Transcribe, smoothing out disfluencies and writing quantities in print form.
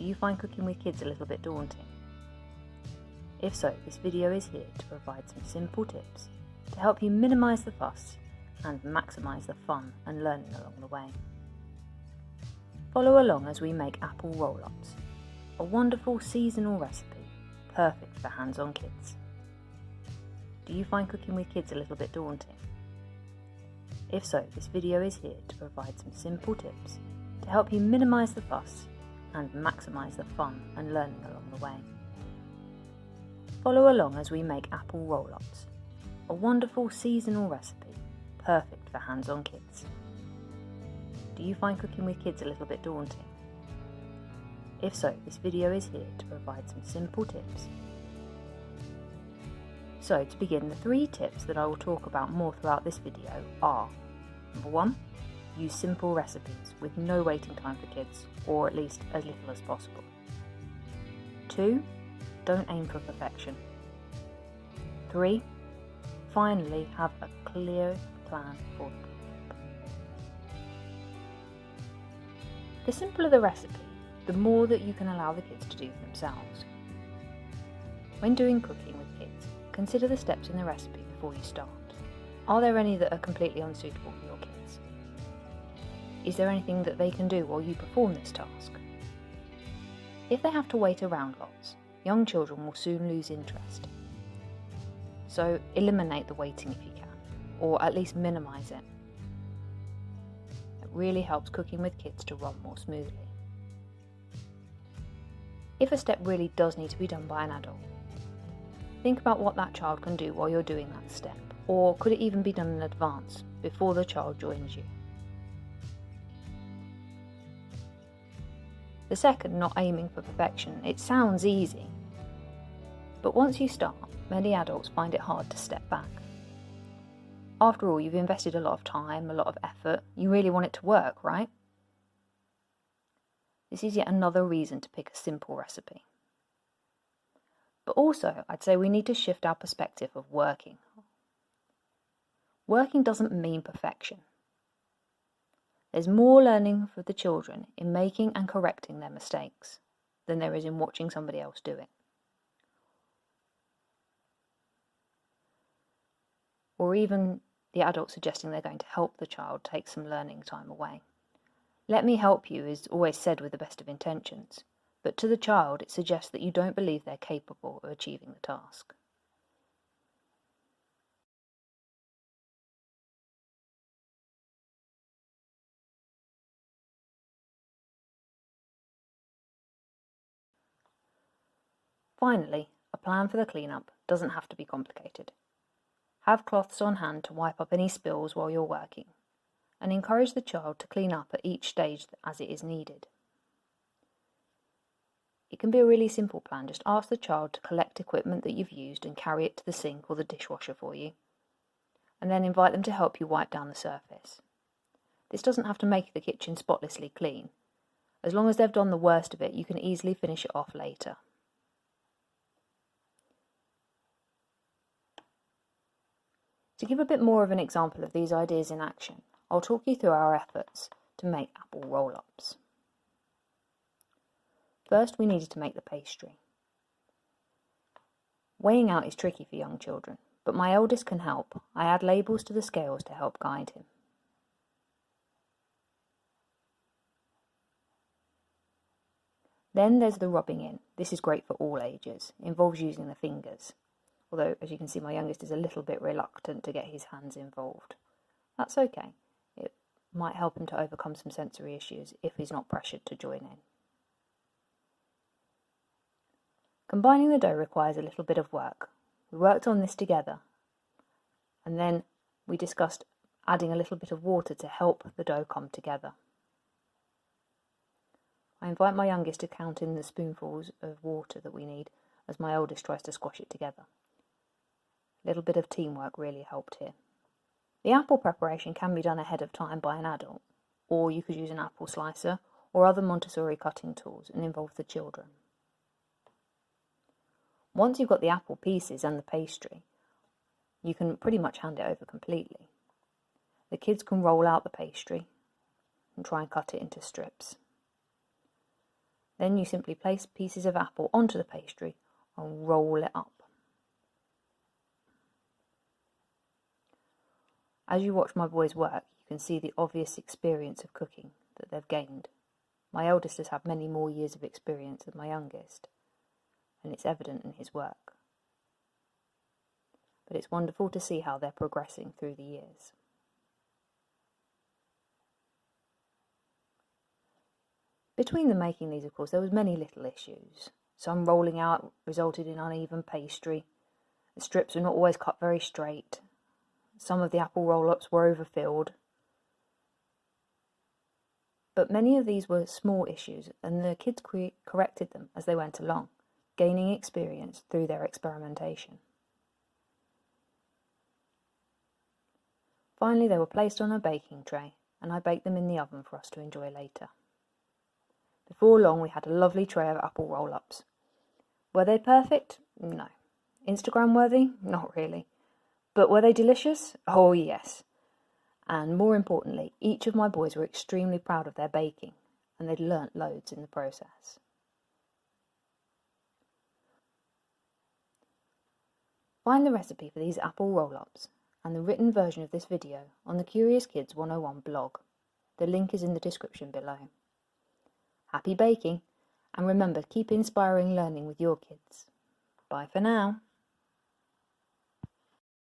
Do you find cooking with kids a little bit daunting? If so, this video is here to provide some simple tips to help you minimise the fuss and maximise the fun and learning along the way. Follow along as we make apple roll-ups, a wonderful seasonal recipe perfect for hands-on kids. Do you find cooking with kids a little bit daunting? If so, this video is here to provide some simple tips to help you minimise the fuss and maximise the fun and learning along the way. Follow along as we make apple roll-ups, a wonderful seasonal recipe perfect for hands-on kids. Do you find cooking with kids a little bit daunting? If so, this video is here to provide some simple tips. So to begin, the 3 tips that I will talk about more throughout this video are: number 1, use simple recipes with no waiting time for kids, or at least as little as possible. 2, don't aim for perfection. 3, finally have a clear plan for the cleanup. The simpler the recipe, the more that you can allow the kids to do for themselves. When doing cooking with kids, consider the steps in the recipe before you start. Are there any that are completely unsuitable for your kids? Is there anything that they can do while you perform this task? If they have to wait around lots, young children will soon lose interest. So eliminate the waiting if you can, or at least minimise it. It really helps cooking with kids to run more smoothly. If a step really does need to be done by an adult, think about what that child can do while you're doing that step, or could it even be done in advance, before the child joins you? The second, not aiming for perfection. It sounds easy, but once you start, many adults find it hard to step back. After all, you've invested a lot of time, a lot of effort. You really want it to work, right? This is yet another reason to pick a simple recipe. But also, I'd say we need to shift our perspective of working. Working doesn't mean perfection. There's more learning for the children in making and correcting their mistakes than there is in watching somebody else do it. Or even the adult suggesting they're going to help the child take some learning time away. Let me help you is always said with the best of intentions, but to the child it suggests that you don't believe they're capable of achieving the task. Finally, a plan for the cleanup doesn't have to be complicated. Have cloths on hand to wipe up any spills while you're working, and encourage the child to clean up at each stage as it is needed. It can be a really simple plan. Just ask the child to collect equipment that you've used and carry it to the sink or the dishwasher for you, and then invite them to help you wipe down the surface. This doesn't have to make the kitchen spotlessly clean. As long as they've done the worst of it, you can easily finish it off later. To give a bit more of an example of these ideas in action, I'll talk you through our efforts to make apple roll-ups. First, we needed to make the pastry. Weighing out is tricky for young children, but my eldest can help. I add labels to the scales to help guide him. Then there's the rubbing in. This is great for all ages. It involves using the fingers. Although, as you can see, my youngest is a little bit reluctant to get his hands involved. That's okay. It might help him to overcome some sensory issues if he's not pressured to join in. Combining the dough requires a little bit of work. We worked on this together, and then we discussed adding a little bit of water to help the dough come together. I invite my youngest to count in the spoonfuls of water that we need as my oldest tries to squash it together. A little bit of teamwork really helped here. The apple preparation can be done ahead of time by an adult, or you could use an apple slicer or other Montessori cutting tools and involve the children. Once you've got the apple pieces and the pastry, you can pretty much hand it over completely. The kids can roll out the pastry and try and cut it into strips. Then you simply place pieces of apple onto the pastry and roll it up. As you watch my boys work, you can see the obvious experience of cooking that they've gained. My eldest has had many more years of experience than my youngest, and it's evident in his work. But it's wonderful to see how they're progressing through the years. Between them making these, of course, there was many little issues. Some rolling out resulted in uneven pastry. The strips were not always cut very straight. Some of the apple roll-ups were overfilled. But many of these were small issues, and the kids corrected them as they went along, gaining experience through their experimentation. Finally, they were placed on a baking tray, and I baked them in the oven for us to enjoy later. Before long, we had a lovely tray of apple roll-ups. Were they perfect? No. Instagram worthy? Not really. But were they delicious? Oh yes. And more importantly, each of my boys were extremely proud of their baking, and they'd learnt loads in the process. Find the recipe for these apple roll-ups and the written version of this video on the Curious Kids 101 blog. The link is in the description below. Happy baking, and remember, keep inspiring learning with your kids. Bye for now.